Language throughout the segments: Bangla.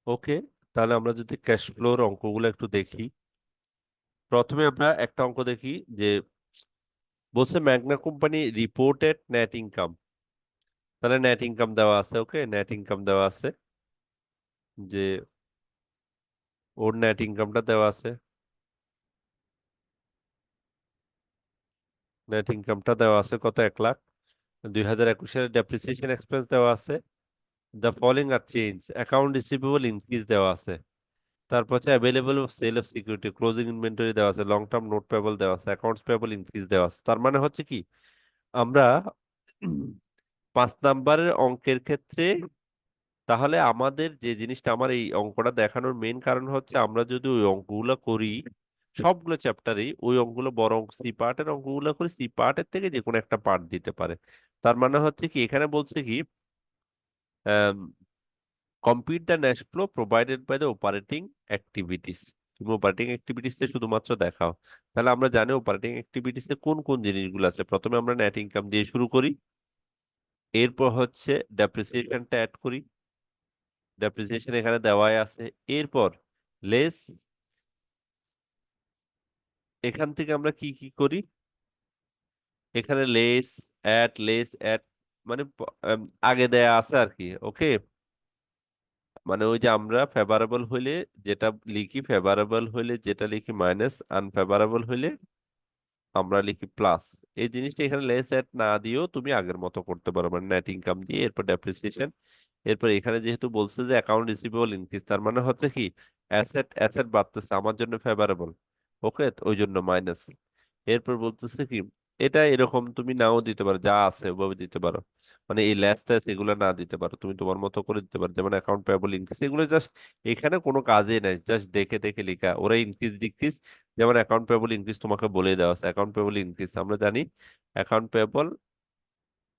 ওকে, তাহলে আমরা যদি ক্যাশ ফ্লোর অঙ্কগুলো একটু দেখি। প্রথমে আমরা একটা অঙ্ক দেখি যে বলছে Magna company reported net income. তাহলে নেট ইনকাম দেওয়া আছে, ওকে, নেট ইনকাম দেওয়া আছে, যে ওর নেট ইনকামটা দেওয়া আছে, নেট ইনকামটা দেওয়া আছে কত, 1 লাখ। 2021 সালের ডেপ্রিসিয়েশন এক্সপেন্স দেওয়া আছে। The following are change, account receivable increase দেওয়া আছে। তারপর হচ্ছে available sale of security, closing inventory দেওয়া আছে, লং টার্ম নোট পেবল দেওয়া আছে, অ্যাকাউন্টস পেবল ইনক্রিজ দেওয়া আছে। তার মানে হচ্ছে কি, আমরা 5 নাম্বারের অঙ্কের ক্ষেত্রে, তাহলে আমাদের যে জিনিসটা, আমার এই অঙ্কটা দেখানোর মেইন কারণ হচ্ছে আমরা যদি ওই অঙ্কগুলো করি সবগুলো চ্যাপ্টারেই, ওই অঙ্কগুলো বড় অঙ্ক সি পার্টের অঙ্কগুলো করি, সি পার্টের থেকে যে কোনো একটা পার্ট দিতে পারে। তার মানে হচ্ছে কি, এখানে বলছে কি, compute the cash flow provided by the operating activities. তুমি অপারেটিং অ্যাক্টিভিটিস শুধুমাত্র দেখাও। তাহলে আমরা জানি অপারেটিং অ্যাক্টিভিটিস কোন কোন জিনিসগুলো আছে। প্রথমে আমরা নেট ইনকাম দিয়ে শুরু করি, এরপর হচ্ছে ডেপ্রিসিয়েশনটা অ্যাড করি, ডেপ্রিসিয়েশন এখানে দেওয়াই আছে। এরপর লেস, এখান থেকে আমরা কি কি করি, এখানে লেস অ্যাড, লেস অ্যাড, মানে আগে দেয়া আছে আর কি, ওকে। মানে ওই যে আমরা ফেভারেবল হইলে যেটা লিখি, ফেভারেবল হইলে যেটা লিখি মাইনাস, আনফেভারেবল হইলে আমরা লিখি প্লাস। এই জিনিসটা এখানে লেস অ্যাড না দিয়েও তুমি আগের মতো করতে পারো, মানে নেট ইনকাম দিয়ে এরপর ডেপ্রিসিয়েশন। এরপর এখানে যেহেতু বলছে যে অ্যাকাউন্ট রিসিভেবল ইনক্রিজ, তার মানে হচ্ছে কি, অ্যাসেট অ্যাসেট বাড়তেছে আমার জন্য ফেভারেবল, ওকে, ওই জন্য মাইনাস। এরপর বলতেছে কি, এটা এরকম তুমি নাও দিতে পারো, যা আছে ওভাবে দিতে পারো, মানে এই ল্যাস ট্যাস এগুলো না দিতে পারো, তুমি তোমার মতো করে দিতে পারো, যেমন অ্যাকাউন্ট পেয়েবল ইনক্রিজ, এগুলো জাস্ট এখানে কোনো কাজে নাই, জাস্ট দেখে দেখে লেখা, ওরা ইনক্রিজ ডিক্রিজ। যেমন অ্যাকাউন্ট পেয়েবল ইনক্রিজ তোমাকে বলে দেওয়া আছে, অ্যাকাউন্ট পেয়েবল ইনক্রিজ আমরা জানি, অ্যাকাউন্ট পেয়েবল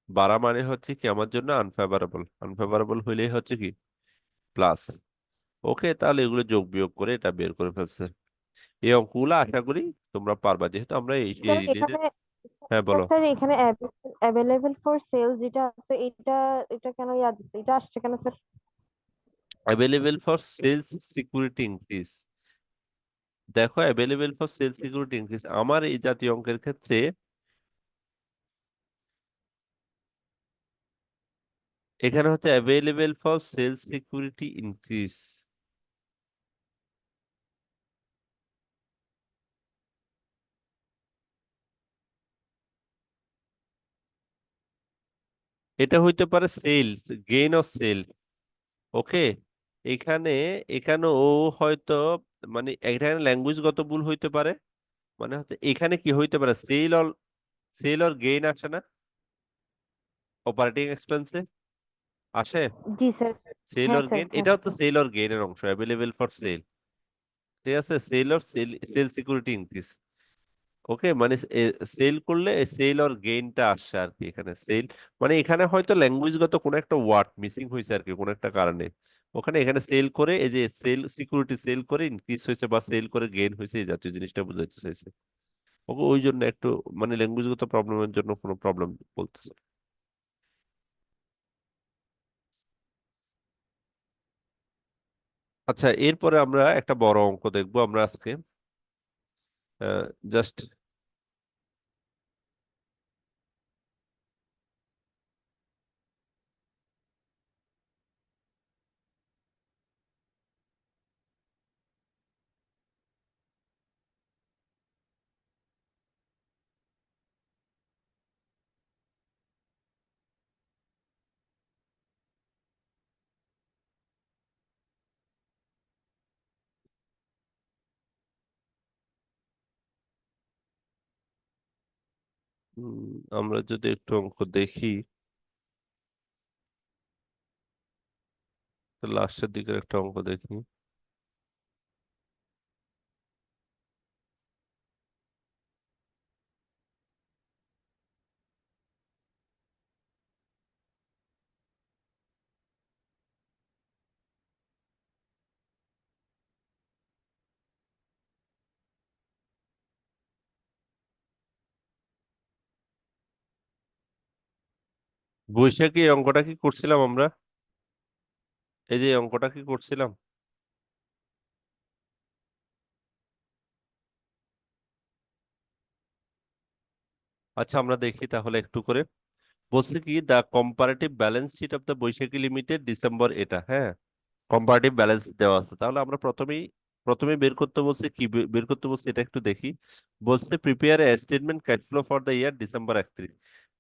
বাড়া মানে হচ্ছে কি আমার জন্য আনফেভারেবল, আনফেভারেবল হইলেই হচ্ছে কি প্লাস। ওকে, তাহলে এগুলো যোগ বিয়োগ করে এটা বের করে ফেলছে। এই অঙ্কগুলো আশা করি তোমরা পারবা, যেহেতু আমরা এই স্যার রিলেটেড। এখানে হ্যাঁ স্যার বলো। স্যার এখানে অ্যাভেলেবল ফর সেল যেটা আছে, এটা এটা কেন ইয়াদ আছে, এটা আসছে কেন sir? Available for sales security increase, দেখো available for sales security increase আমার এই জাতীয় অঙ্কের ক্ষেত্রে এখানে হচ্ছে available for sales security increase. এটা হইতে পারে sales, gain of sale, okay. এখানে এখানে ও হয়তো, মানে এখানে ল্যাঙ্গুয়েজগত ভুল হইতে পারে। মানে হচ্ছে এখানে কি হইতে পারে, সেল অর গেইন আসে না অপারেটিং এক্সপেন্সে, আসে জি স্যার। সেল হ্যাঁ অর স্যার, গেইন, হ্যাঁ এটা হচ্ছে স্যার। সেল অর গেইনের অংশ, অ্যাভেলেবেল ফর সেল, ঠিক আছে, sale or sale, sale security increase, okay. মানে সেল করলে সেল অর গেইনটা আসছে আর কি, এখানে সেল, মানে এখানে হয়তো ল্যাঙ্গুয়েজগত কোনো একটা ওয়ার্ড মিসিং হয়েছে আর কি, কোনো একটা কারণে ওখানে এখানে সেল করে, এই যে সেল সিকিউরিটি সেল করে ইনক্রিজ হয়েছে বা সেল করে গেইন হয়েছে, এই জাতীয় জিনিসটা বোঝাতে চাইছে, ওকে। ওই জন্য একটু মানে ল্যাঙ্গুয়েজগত প্রবলেমের জন্য কোনো প্রবলেম বলতেছে। আচ্ছা, এরপরে আমরা একটা বড় অঙ্ক দেখবো আমরা আজকে, জাস্ট আমরা যদি একটু অঙ্ক দেখি, লাস্টের দিকের একটা অঙ্ক দেখি। বৈশাখী, এই অঙ্কটা কি করছিলাম আমরা? এই যে এই অঙ্কটা কি করছিলাম, আচ্ছা আমরা দেখি তাহলে একটু করে। বলছে কি the comparative balance sheet of the Baishakhi limited December, এটা হ্যাঁ কম্পারেটিভ ব্যালেন্স দেওয়া আছে। তাহলে আমরা প্রথমেই বের করতে বলছে কি বের করতে বলছে এটা একটু দেখি। বলছে prepare a statement cash flow for the year December 31।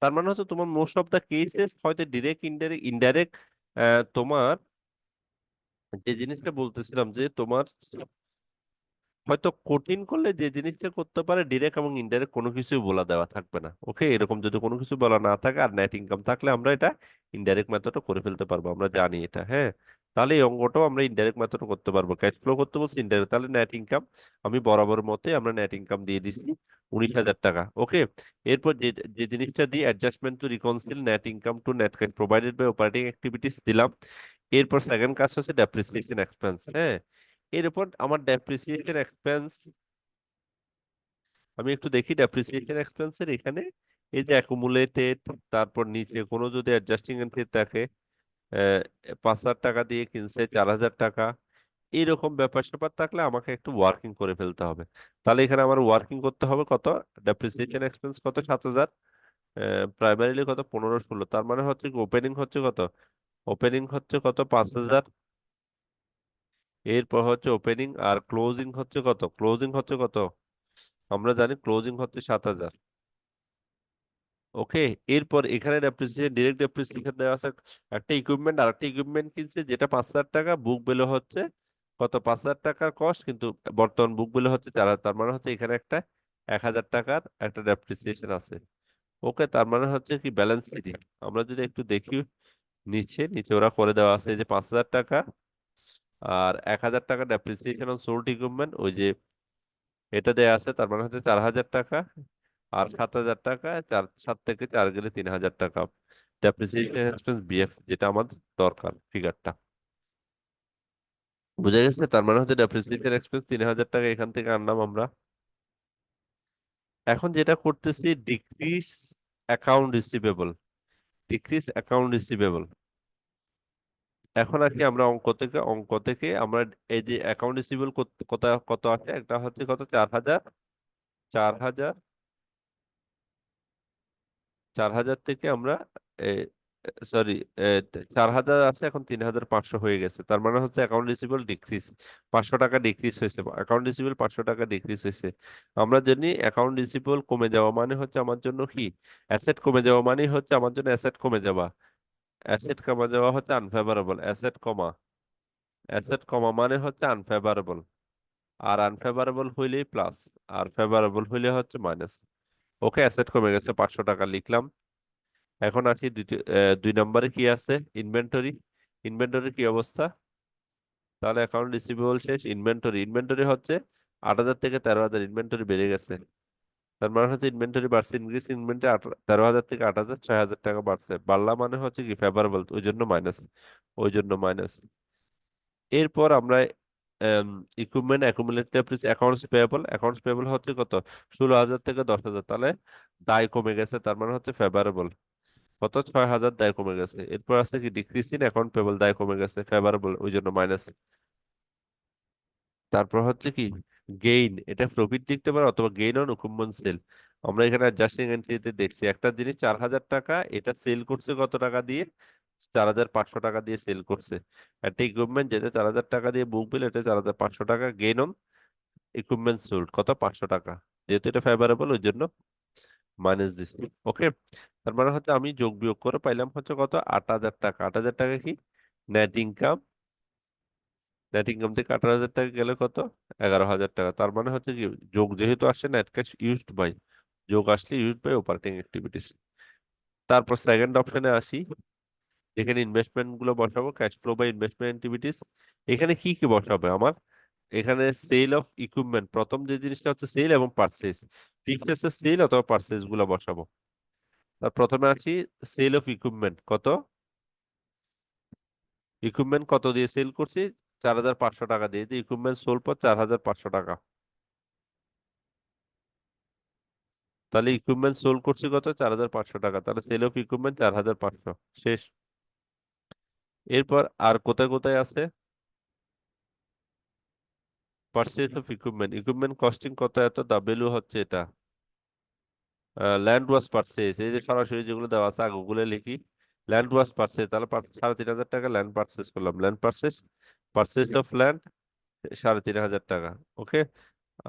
তার মানে হচ্ছে তোমার মোস্ট অফ দ্য কেসেস হয়তো ডিরেক্ট ইনডাইরেক্ট ইনডাইরেক্ট তোমার যে জিনিসটা বলতেছিলাম যে তোমার হয়তো কঠিন করলে যে জিনিসটা করতে পারে ডিরেক্ট এবং ইনডাইরেক্ট কোনো কিছুই বলা দেওয়া থাকবে না। ওকে, এরকম যদি কোনো কিছু বলা না থাকে আর নেট ইনকাম থাকলে আমরা এটা ইনডাইরেক্ট মেথডও করে ফেলতে পারবো, আমরা জানি এটা হ্যাঁ। তাহলে এই অঙ্কটাও আমরা ইনডাইরেক্ট মেথডও করতে পারবো, ক্যাশ ফ্লো করতে বলছি ইনডাইরেক্ট, তাহলে নেট ইনকাম আমি বরাবর মতে আমরা নেট ইনকাম দিয়ে দিছি 19,000 টাকা। ওকে, এরপর যে যে জিনিসটা দিয়ে adjustment to reconcile net income to net cash provided by operating activities দিলাম। এরপর সেকেন্ড কাজ হচ্ছে ডেপ্রিসিয়েশন এক্সপেন্স, হ্যাঁ। এর উপর আমার ডেপ্রিসিয়েশন এক্সপেন্স, আমি একটু দেখি ডেপ্রিসিয়েশন এক্সপেন্সের এখানে এই যে অ্যাকুমুলেটেড, তারপর নিচে কোনো যদি অ্যাডজাস্টিং এন্ট্রি থাকে 5,000 টাকা দিয়ে কিনছে 4,000 টাকা, এইরকম ব্যাপার স্যাপার থাকলে আমাকে একটু ওয়ার্কিং করে ফেলতে হবে। তাহলে এখানে আমার ওয়ার্কিং করতে হবে কত, ডেপ্রিসিয়েশন এক্সপেন্স কত 7,000, প্রাইমারিলি কত 15-16, তার মানে হচ্ছে ওপেনিং হচ্ছে কত, ওপেনিং হচ্ছে কত 5,000, এরপর হচ্ছে ওপেনিং আর ক্লোজিং হচ্ছে কত, ক্লোজিং হচ্ছে কত, আমরা জানি ক্লোজিং হচ্ছে 7,000। ওকে, এরপর এখানে ডেপ্রিসিয়েশন ডিরেক্ট ডেপ্রিসিয়েশন দেওয়া আছে, একটা ইকুইপমেন্ট আর একটা ইকুইপমেন্ট কিনছে যেটা 5,000 টাকা, বুক ভ্যালু হচ্ছে কত 5,000 টাকার কস্ট, কিন্তু বর্তমান বুক ভ্যালু হচ্ছে 4,000, তার মানে হচ্ছে এখানে একটা 1,000 টাকার একটা ডেপ্রিসিয়েশন আছে। ওকে, তার মানে হচ্ছে কি ব্যালেন্স শিট আমরা যদি একটু দেখি, নিচে নিচে ওরা করে দেওয়া আছে এই যে 5,000 টাকা আর 1,000 টাকা ডেপ্রিসিয়েশন অন সোল্ড ইকুইপমেন্ট, ওই যে এটা দেয়া আছে, তার মানে হচ্ছে 4,000 টাকা, আর 7,000 টাকা, 7 থেকে 4 গেলে 3,000 টাকা ডেপ্রিসিয়েশন এক্সপেন্স বিএফ, যেটা আমার দরকার ফিগারটা। বুঝা গেছে, তার মানে হচ্ছে ডেপ্রিসিয়েশন এক্সপেন্স 3,000 টাকা এখান থেকে আনলাম আমরা। এখন যেটা করতেছি decrease account receivable, decrease account receivable. এখন আর কি আমরা অঙ্ক থেকে আমরা এই যে অ্যাকাউন্ট রিসিভেবল কত কত আছে, একটা হচ্ছে কত 4,000, 4,000, 4,000 থেকে আমরা সরি 4,000 আছে, এখন 3,500 হয়ে গেছে, তার মানে হচ্ছে অ্যাকাউন্ট রিসিভেবল ডিক্রিজ 500 টাকা ডিক্রিজ হয়েছে, অ্যাকাউন্ট রিসিভেবল 500 টাকা ডিক্রিজ হয়েছে। আমরা জানি অ্যাকাউন্ট রিসিভেবল কমে যাওয়া মানে হচ্ছে আমার জন্য কি, অ্যাসেট কমে যাওয়া মানে হচ্ছে আমার জন্য অ্যাসেট কমে যাওয়া, অ্যাসেট কমে যাওয়া হচ্ছে আনফেভারেবল, অ্যাসেট কমা মানে হচ্ছে আনফেভারেবল, আর আনফেভারেবল হইলেই প্লাস, আর ফেভারেবল হইলে হচ্ছে মাইনাস। ওকে, অ্যাসেট কমে গেছে 500 টাকা লিখলাম। এখন আসি দুই নম্বরে কি আছে, ইনভেন্টরি, ইনভেন্টরির কি অবস্থা, তাহলে অ্যাকাউন্ট রিসিভেবল শেষ, ইনভেন্টরি, ইনভেন্টরি হচ্ছে 8,000 থেকে 13,000, ইনভেন্টরি বেড়ে গেছে, তার মানে হচ্ছে ইনভেন্টরি বাড়ছে, ইনক্রিজ ইনভেন্টরি 13,000 থেকে 8,000, 6,000 টাকা বাড়ছে, বাড়লা মানে হচ্ছে কি ফেভারেবল, ওই জন্য মাইনাস, ওই জন্য মাইনাস। এরপর আমরা equipment accumulated accounts payable, accounts payable হচ্ছে কত 16,000 থেকে 10,000, তাহলে দায় কমে গেছে, তার মানে হচ্ছে ফেভারেবল, কত 6,000 দায় কমে গেছে। এরপর আছে কি ডিক্রিজ ইন অ্যাকাউন্ট পেবল, দায় কমে গেছে ফেভারেবল, ওই জন্য মাইনাস। তারপর হচ্ছে কি গেইন, এটা প্রফিট লিখতে পারে অথবা গেইন অন ইকুইপমেন্ট সেল। আমরা এখানে অ্যাডজাস্টিং এন্ট্রিতে দেখছি একটা জিনিস 4,000 টাকা, এটা সেল করছে কত টাকা দিয়ে, 4,500 টাকা দিয়ে সেল করছে। একটা ইকুইপমেন্ট যেটা 4,000 টাকা দিয়ে বুক বিল, এটা 4,500 টাকা গেইন অন ইকুইপমেন্ট সোল্ড কত 500 টাকা, যেহেতু এটা ফেভারেবল ওই জন্য মাইনাস দিছি। ওকে, তার মানে হচ্ছে আমি যোগ বিয়োগ করে পাইলাম হচ্ছে কত 8,000 টাকা, 8,000 টাকা কি নেট ইনকাম, নেট ইনকাম থেকে 18,000 টাকা গেলে কত 11,000 টাকা, তার মানে হচ্ছে কি যোগ যেহেতু আসছে নেট ক্যাশ ইউজড বাই, যোগ আসলে ইউজড বাই অপারেটিং অ্যাক্টিভিটিস। তারপর সেকেন্ড অপশনে আসি, যেখানে ইনভেস্টমেন্ট গুলো বসাবো cash flow by investment activities. এখানে কি কি বসাবে আমার, এখানে সেল অফ ইকুইপমেন্ট, প্রথম যে জিনিসটা হচ্ছে সেল এবং পারচেজ, ফিক্সড সেল অথবা পারচেজ গুলো বসাবো। তার প্রথমে আসি সেল অফ ইকুইপমেন্ট কত, ইকুইপমেন্ট কত দিয়ে সেল করছি 4,500 টাকা দিয়ে, যে ইকুইপমেন্ট সোল পর 4,500 টাকা, তাহলে ইকুইপমেন্ট সোল করছি কত 4,500 টাকা, তাহলে সেল অফ ইকুইপমেন্ট 4,500 শেষ। এরপর আর কোথায় কোথায় আছে? Purchase of equipment, equipment costing কত, এত দা ভ্যালু হচ্ছে এটা। ল্যান্ড ওয়াজ পারচেজ, এই যে সরাসরি যেগুলো দেওয়া আছে আগে ওগুলো লিখি। ল্যান্ড ওয়াজ পারচেজ, তাহলে 3,500 টাকা ল্যান্ড পারচেজ করলাম। Land purchase, purchase of land 3,500 টাকা। ওকে।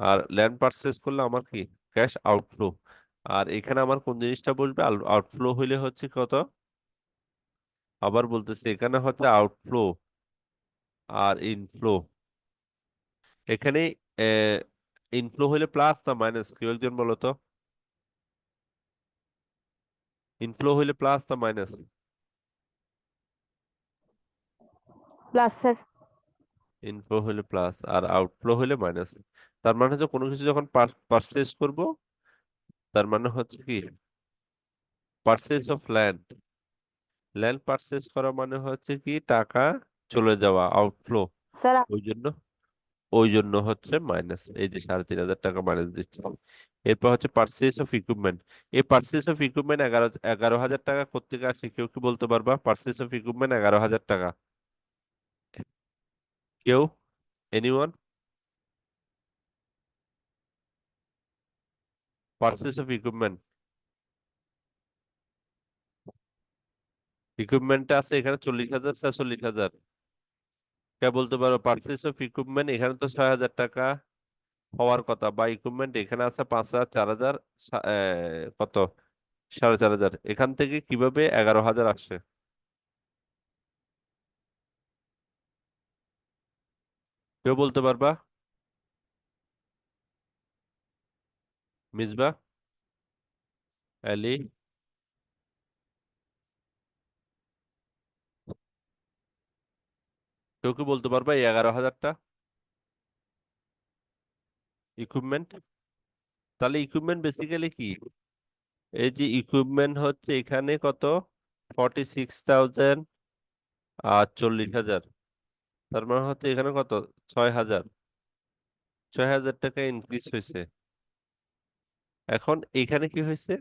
আর ল্যান্ড পারচেজ করলে আমার কি ক্যাশ আউটফ্লো। আর এখানে আমার কোন জিনিসটা বসবে? আউটফ্লো হইলে হচ্ছে কত, আবার বলতেছি এখানে হচ্ছে আউটফ্লো আর ইনফ্লো। এখানে ইনফ্লো হইলে প্লাস না মাইনাস, কেউ একজন বলো তো। ইনফ্লো হইলে প্লাস না মাইনাস? Plus sir. ইনফ্লো হইলে প্লাস আর আউটফ্লো হইলে মাইনাস। তার মানে হচ্ছে কোনো কিছু যখন পারচেজ করব, তার মানে হচ্ছে কি purchase of land, land purchase করা মানে হচ্ছে কি টাকা চলে যাওয়া, আউটফ্লো। স্যার ওই জন্য, ওই জন্য হচ্ছে মাইনাস, এই যে 3,500 টাকা মাইনাস দিচ্ছে। এরপর হচ্ছে পারচেজ অফ ইকুইপমেন্ট। এই পারচেজ অফ ইকুইপমেন্ট 11,000 টাকা কোত্থেকে আসে, কেউ কি বলতে পারবা? পারচেজ অফ ইকুইপমেন্ট 11,000 টাকা, কেউ, এনিওয়ান? পারচেজ অফ ইকুইপমেন্ট, ইকুইপমেন্টটা আছে এখানে 40,000, 46,000। কে বলতে পারো পারচেজ অফ ইকুইপমেন্ট এখানে তো 6,000 টাকা হওয়ার কথা, বা ইকুইপমেন্ট এখানে আছে 5,000, 4,000, কত 4,500, এখান থেকে কিভাবে 11,000 আসে? কেউ বলতে পারবা? মিসবা, আলী, কেউ কি বলতে পারবা এই 11,000টা ইকুইপমেন্ট? তাহলে ইকুইপমেন্ট বেসিক্যালি কি? এই যে ইকুইপমেন্ট হচ্ছে এখানে কত, 46,000 আর 40,000, তার মানে হচ্ছে এখানে কত, 6,000, 6,000 টাকা ইনক্রিজ হয়েছে। এখন এখানে কি হয়েছে,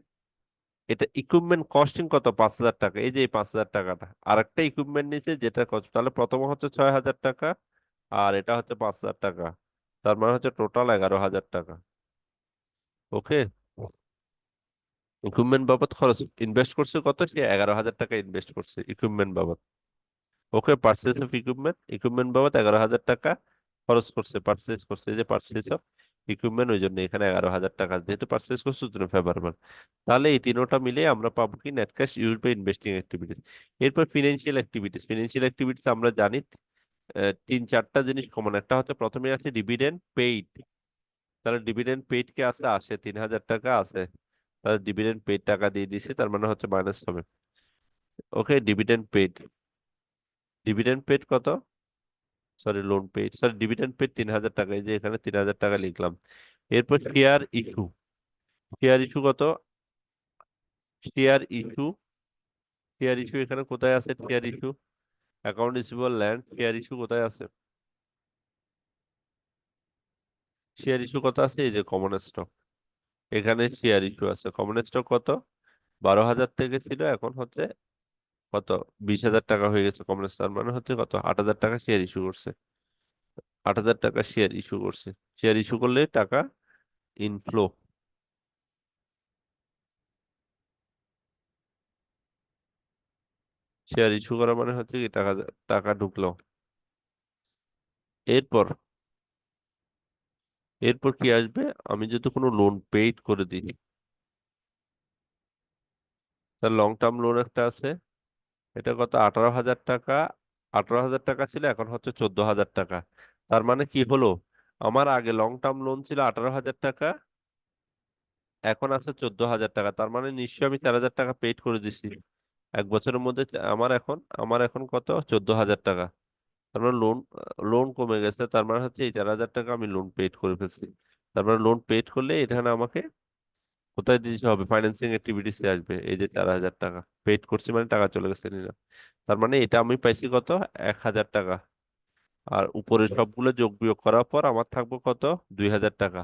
এটা ইকুইপমেন্ট কস্টিং কত, 5,000 টাকা, এই যে এই 5,000 টাকাটা আর একটা ইকুইপমেন্ট নিচে যেটা কত, তাহলে প্রথম হচ্ছে 6,000 টাকা আর এটা হচ্ছে 5,000 টাকা, তার মানে হচ্ছে টোটাল 11,000 টাকা। ওকে। ইকুইপমেন্ট বাবদ খরচ ইনভেস্ট করছে কত, সে 11,000 টাকা ইনভেস্ট করছে ইকুইপমেন্ট বাবদ। ওকে, পারচেজ অফ ইকুইপমেন্ট, ইকুইপমেন্ট বাবদ 11,000 টাকা খরচ করছে, পারচেজ করছে, এই যে পারচেজ অফ ইকুইপমেন্ট, ওই জন্য এখানে 11,000 টাকা যেহেতু পারচেজ করছে জন্য ফেভারেবল। তাহলে এই তিনোটা মিলে আমরা পাবো কি net cash used by investing activities. এরপর ফিনান্সিয়াল অ্যাক্টিভিটিস, ফিনান্সিয়াল অ্যাক্টিভিটিস আমরা জানি 3-4টা জিনিস কমন। একটা হচ্ছে প্রথমে আছে ডিভিডেন্ড পেইড, তাহলে ডিভিডেন্ড পেইড কে আছে, আসে 3,000 টাকা আছে, তাহলে ডিভিডেন্ড পেইড টাকা দিয়ে দিছে, তার মানে হচ্ছে মাইনাস হবে। ওকে, ডিভিডেন্ড পেইড, ডিভিডেন্ড পেইড কত, sorry loan paid, sorry dividend paid 3,000 টাকা, এই যে এখানে 3,000 টাকা লিখলাম। এরপর শেয়ার ইস্যু, শেয়ার ইস্যু কত, শেয়ার ইস্যু, শেয়ার ইস্যু এখানে কোথায় আছে, share issue account receivable land, share issue কোথায় আছে, শেয়ার ইস্যু কত আছে, এই যে কমন স্টক, এখানে শেয়ার ইস্যু আছে। কমন স্টক কত, 12,000 থেকে ছিল, এখন হচ্ছে কত, 20,000 টাকা হয়ে গেছে কমন স্টক, তার মানে হচ্ছে কত, 8,000 টাকা শেয়ার ইস্যু করছে, 8,000 টাকা শেয়ার ইস্যু করছে। শেয়ার ইস্যু করলে টাকা ইনফ্লো, শেয়ার ইস্যু করা মানে হচ্ছে কি টাকা, টাকা ঢুকলো। এরপর, এরপর কি আসবে, আমি যদি কোনো লোন পেইড করে দিই, তার লং টার্ম লোন একটা আছে, এটা কত, 18,000 টাকা, 18,000 টাকা ছিল, এখন হচ্ছে 14,000 টাকা। তার মানে কি হলো, আমার আগে লং টার্ম লোন ছিল 18,000 টাকা, এখন আছে 14,000 টাকা, তার মানে নিশ্চয়ই আমি 4,000 টাকা পেইড করে দিছি 1 বছরের মধ্যে। আমার এখন কত, 14,000 টাকা। তার মানে লোন, লোন কমে গেছে, তার মানে হচ্ছে এই 4,000 টাকা আমি লোন পেইড করে ফেলছি। তার মানে লোন পেইড করলে এখানে আমাকে কোথায় দিতে হবে, ফাইন্যান্সিং অ্যাক্টিভিটিসে আসবে, এই যে 4,000 টাকা পেইড করছি মানে টাকা চলে গেছে নিলাম। তার মানে এটা আমি পাইছি কত, 1,000 টাকা। আর উপরে সবগুলো যোগ বিয়োগ করার পর আমার থাকবে কত, 2,000 টাকা।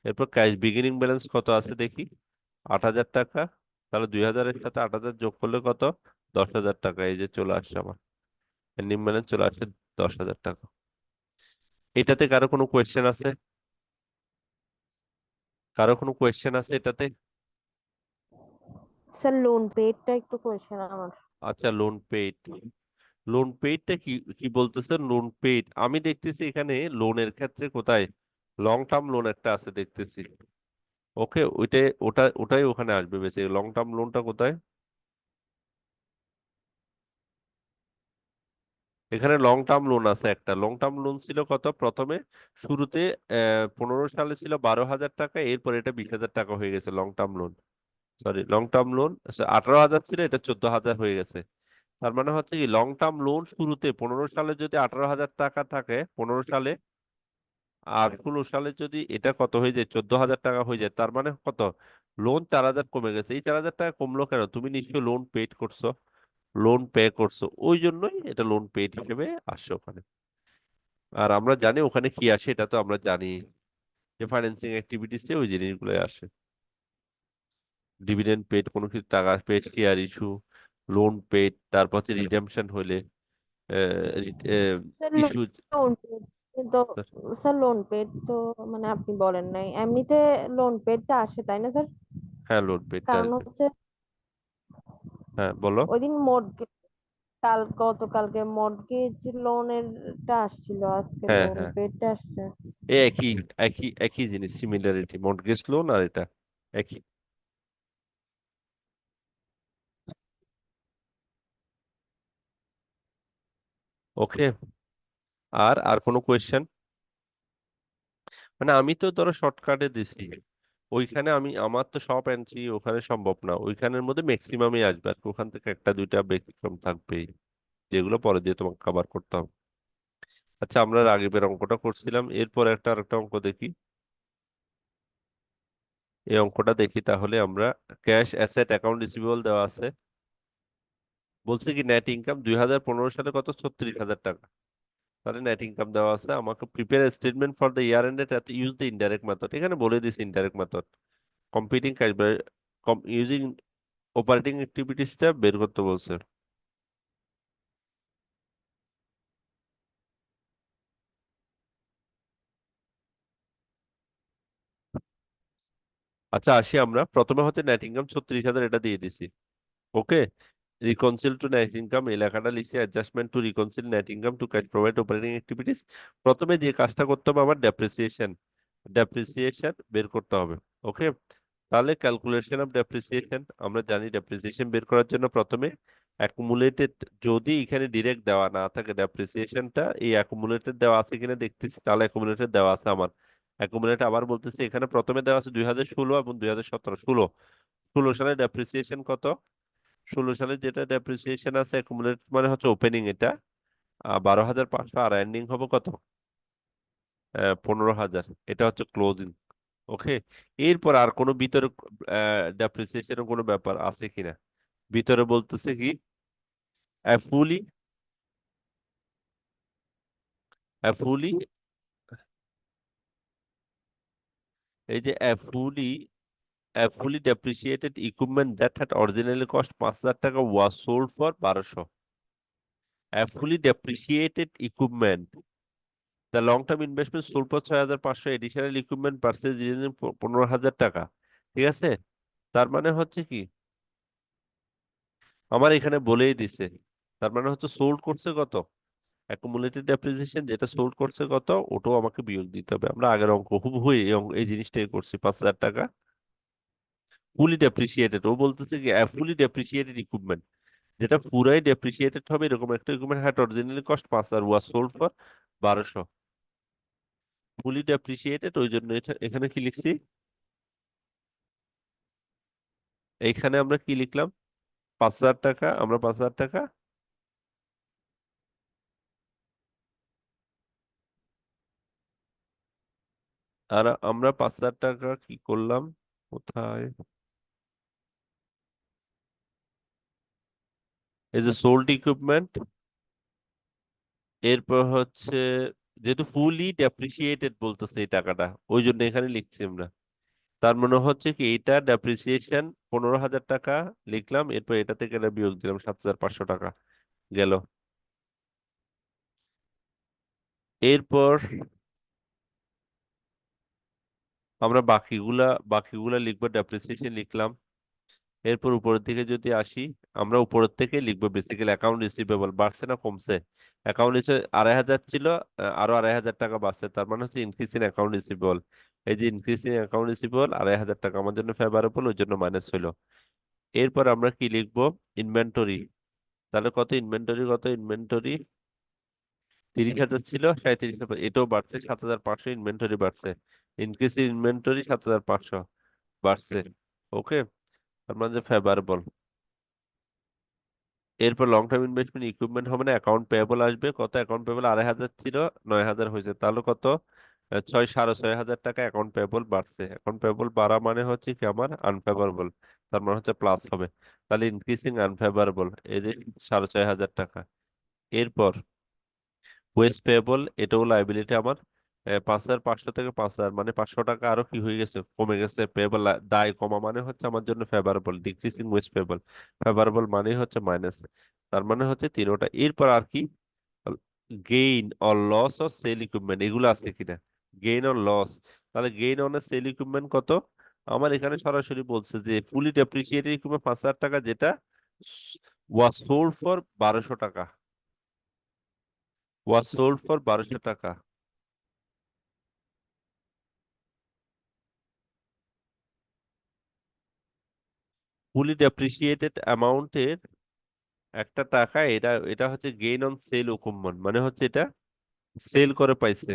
এরপর ক্যাশ বিগিনিং ব্যালেন্স কত আছে দেখি, 8,000 টাকা। তাহলে 2,000-এর সাথে 8,000 যোগ করলে কত, 10,000 টাকা, এই যে চলে আসছে আমার। এন্ডিং ব্যালেন্স চলে আসে 10,000 টাকা। এটাতে কারো কোনো কোয়েশ্চেন আছে? কারো কোনো কোয়েশ্চেন আছে এটাতে? স্যার লোন পেডটা একটু কোয়েশ্চেন আমার। আচ্ছা, লোন পেইড। লোন পেইডটা কি কি বলতেছেন? লোন পেইড আমি দেখতেছি এখানে লোনের ক্ষেত্রে কোথায় লং টার্ম লোন একটা আছে দেখতেছি। ওকে, ওটাই ওখানে আসবে বেশি। লং টার্ম লোনটা কোথায়? এখানে লং টার্ম লোন আছে একটা। লং টার্ম লোন ছিল কত প্রথমে? শুরুতে 15 সালে ছিল 12,000 টাকা, এরপর এটা 20,000 টাকা হয়ে গেছে long term loan. Sorry, long term loan 18,000 ছিল, এটা 14,000 হয়ে গেছে। তার মানে হচ্ছে কি, লং টার্ম লোন শুরুতে 15 সালে যদি 18,000 টাকা থাকে 15 সালে, আর 16 সালে যদি এটা কত হয়ে যায়, 14,000 টাকা হয়ে যায়, তার মানে কত? লোন 4,000 কমে গেছে। এই 4,000 টাকা কমলো কেন? তুমি নিশ্চয়ই লোন পেড করছো, লোন পে করছো, ওই জন্যই এটা লোন পেড হিসেবে আসছে ওখানে। আর আমরা জানি ওখানে কি আসে, এটা তো আমরা জানি যে ফাইন্যান্সিং অ্যাক্টিভিটিসে ওই জিনিসগুলো আসে। ডিভিডেন্ড পেড, কোনো কিছু টাকা paid, share issue, loan paid, তারপর হচ্ছে রিডেমশন হইলে স্যার ইস্যু। লোন পেড কিন্তু, স্যার লোন পেড তো মানে আপনি বলেন নাই এমনিতে লোন পেডটা আসে তাই না স্যার? হ্যাঁ, লোন পেডটা কারণ আসবে। হচ্ছে হ্যাঁ, বলো। ওইদিন গতকালকে মর্টগেজ লোনেরটা আসছিল, আজকে হ্যাঁ, লোন হ্যাঁ, পেডটা আসছে। এই একই একই একই জিনিস, সিমিলারিটি, মর্টগেজ লোন আর এটা একই। ওকে। আর আর কোনো কোয়েশ্চেন? মানে আমি তো ধরো শর্টকাটে দিছি, ওইখানে আমি আমার তো সব আনছি, ওখানে সম্ভব না, ওইখানের মধ্যে ম্যাক্সিমামই আসবে আর কি। ওখান থেকে একটা দুইটা ব্যতিক্রম থাকবেই, যেগুলো পরে দিয়ে তোমাকে কভার করতে হবে। আচ্ছা, আমরা রাগিবের অঙ্কটা করছিলাম, এরপর আরেকটা অঙ্ক দেখি। এই অঙ্কটা দেখি তাহলে আমরা। ক্যাশ অ্যাসেট অ্যাকাউন্ট রিসিভেবল দেওয়া আছে। বলছে কি নেট ইনকাম 2015 সালে কত, 36,000 টাকা। তাহলে নেট ইনকাম দেওয়া আছে আমাকে। Prepare statement for the year ended at use the indirect method. এখানে বলে দিছি indirect method. Competing cash using operating অ্যাক্টিভিটিসটা বের করতে বলছে। আচ্ছা, আসি আমরা প্রথমে হচ্ছে নেট ইনকাম 36,000 এটা দিয়ে দিছি। Okay. Reconcile to net income এই লেখাটা লিখছি, adjustment to reconcile net income to cash provide operating activities. প্রথমে যে কাজটা করতে হবে আমার ডেপ্রিসিয়েশন, ডেপ্রিসিয়েশন বের করতে হবে। ওকে। তাহলে ক্যালকুলেশন অফ ডেপ্রিসিয়েশন, আমরা জানি ডেপ্রিসিয়েশন বের করার জন্য প্রথমে অ্যাকুমুলেটেড, যদি এখানে ডিরেক্ট দেওয়া না থাকে ডেপ্রিসিয়েশনটা, এই অ্যাকুমুলেটেড দেওয়া আছে কিনা দেখতেছি, তাহলে অ্যাকুমুলেটেড দেওয়া আছে আমার। অ্যাকুমুলেট আবার বলতেছি, এখানে প্রথমে দেওয়া আছে 2016 এবং 2017। 16 সালে ডেপ্রিসিয়েশন কত? 16 সালে যেটা ডেপ্রিসিয়েশন আছে অ্যাকুমুলেট মানে হচ্ছে ওপেনিং এটা 12,500, আর এন্ডিং হবে কত? 15,000। এটা হচ্ছে ক্লোজিং। ওকে। এরপর আর কোনো ভিতরে ডেপ্রিসিয়েশনের কোনো ব্যাপার আছে কিনা? ভিতরে বলতেছে কি, ফুলি ফুলি এই যে fully depreciated equipment that had originally cost 5,000 টাকা was sold for 1,200। fully depreciated equipment, the long term investment sold for 6,500, additional equipment purchase 15,000 টাকা। ঠিক আছে। তার মানে হচ্ছে কি, আমার এখানে বলেই দিছে, তার মানে হচ্ছে সোল্ড করছে কত, অ্যাকুমুলেটেড ডেপ্রিসিয়েশন যেটা সোল্ড করছে কত, ওটাও আমাকে বিয়োগ দিতে হবে। আমরা আগের অঙ্ক হুবহু এই জিনিসটাই করছি, 5,000 টাকা ফুলি ডেপ্রিসিয়েটেড। ও বলতেছে কি ফুলি ডেপ্রিসিয়েটেড ইকুইপমেন্ট, যেটা পুরাই ডেপ্রিসিয়েটেড হবে এরকম একটা ইকুইপমেন্ট হ্যাট অরিজিনালি কস্ট 5 আর was sold for 1,200। Fully depreciated, ওই জন্য এখানে কি লিখছি, এইখানে আমরা কি লিখলাম, 5,000 টাকা, আমরা 5,000 টাকা, আর আমরা 5,000 টাকা কি করলাম, কোথায়, এই যে সোল্ড ইকুইপমেন্ট, এরপর হচ্ছে যেহেতু ফুলি ডেপ্রিসিয়েটেড বলতেছে এই টাকাটা, ওই জন্য এখানে লিখছি আমরা। তার মানে হচ্ছে কি, এটা ডেপ্রিসিয়েশন 15,000 টাকা লিখলাম, এরপর এটা থেকে এটা বিয়োগ দিলাম 7,500 টাকা গেল। এরপর আমরা বাকিগুলা লিখবো, ডেপ্রিসিয়েশন লিখলাম। এরপর উপরের দিকে যদি আসি, আমরা উপরের থেকে লিখবো বেসিক্যালি অ্যাকাউন্ট রিসিভেবল বাড়ছে না কমছে। অ্যাকাউন্ট রিসিভ 2,500 ছিল, আরো 2,500 টাকা বাড়ছে, তার মানে হচ্ছে ইনক্রিজ ইন অ্যাকাউন্ট রিসিভেবল। এই যে ইনক্রিজ ইন অ্যাকাউন্ট রিসিভেবল 2,500 টাকা আমার জন্য ফেভারেবল, ওই জন্য মাইনাস হলো। এরপর আমরা কি লিখবো? ইনভেন্টরি। তাহলে কত ইনভেন্টরি, কত ইনভেন্টরি 30,000 ছিল, 37,000, এটাও বাড়ছে, 7,500 ইনভেন্টরি বাড়ছে। ইনক্রিজ ইন ইনভেন্টরি 7,500 বাড়ছে। ওকে, তার মানে ফেভারেবল। এরপর লং টার্ম ইনভেস্টমেন্ট ইকুইপমেন্ট হবে না, অ্যাকাউন্ট পেয়েবল আসবে। কত অ্যাকাউন্ট পেয়েবল? 2,500 ছিল, 9,000 হয়েছে, তাহলে কত? 6,500 টাকা অ্যাকাউন্ট পেয়েবল বাড়ছে। অ্যাকাউন্ট পেয়েবল বাড়া মানে হচ্ছে কি আমার আনফেভারেবল, তার মানে হচ্ছে প্লাস হবে। তাহলে ইনক্রিজিং আনফেভারেবল, এই যে 6,500 টাকা। এরপর ওয়েস্ট পেয়েবল, এটাও লাইবিলিটি আমার। 5,500 থেকে 5,000, মানে 500 টাকা আরো কি হয়ে গেছে, কমে গেছে। পেয়েবল দায় কমা মানে হচ্ছে আমার জন্য favourable. Decreasing West payable, favourable মানে হচ্ছে মাইনাস। তার মানে হচ্ছে তিনোটা। এরপর আর কি? Gain or loss of sale equipment, এগুলো আছে কিনা। গেইন অর লস, তাহলে গেইন অন সেল ইকুইপমেন্ট কত? আমার এখানে সরাসরি বলছে যে ফুলি ডেপ্রিসিয়েটেড ইকুইপমেন্ট 5,000 টাকা, যেটা ওয়াজ সোল্ড ফর 1,200 টাকা, ওয়াজ সোল্ড ফর 1,200 টাকা। ফুলি ডেপ্রিসিয়েটেড অ্যামাউন্টের একটা টাকা, এটা এটা হচ্ছে গেইন অন সেল ইকুইপমেন্ট, মানে হচ্ছে এটা সেল করে পাইছে।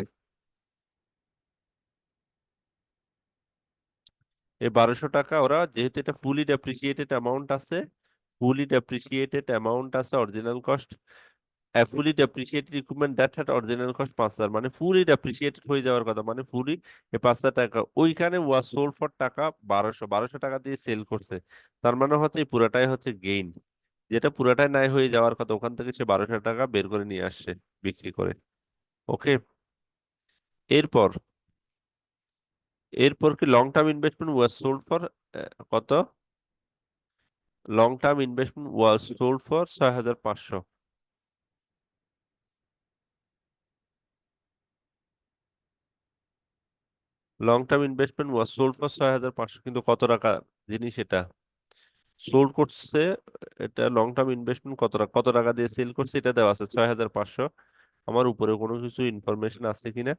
এই 1,200 টাকা ওরা, যেহেতু এটা ফুলি ডেপ্রিসিয়েটেড অ্যামাউন্ট আছে, ফুলি ডেপ্রিসিয়েটেড অ্যামাউন্ট আছে, original cost fully depreciated equipment that had original cost 5,000, মানে ফুলি ডেপ্রিসিয়েটেড হয়ে যাওয়ার কথা, মানে ফুলি 5,000 টাকা ওইখানে ওয়াজ সোল্ড ফর টাকা 1,200 টাকা দিয়ে সেল করছে। তার মানে হচ্ছে এই পুরাটাই হচ্ছে গেইন, যেটা পুরাটাই নাই হয়ে যাওয়ার কথা, ওখান থেকে সে 1,200 টাকা বের করে নিয়ে আসছে বিক্রি করে। ওকে, এরপর এরপর কি long term investment was sold for কত? Long term investment was sold for 6,500। Long term investment was sold for 6,500, কিন্তু কত টাকা জিনিস এটা সোল্ড করছে? এটা লং টার্ম ইনভেস্টমেন্ট কত টাকা দিয়ে সেল করছে এটা দেওয়া আছে 6,500। আমার উপরে কোনো কিছু ইনফরমেশন আছে কিনা?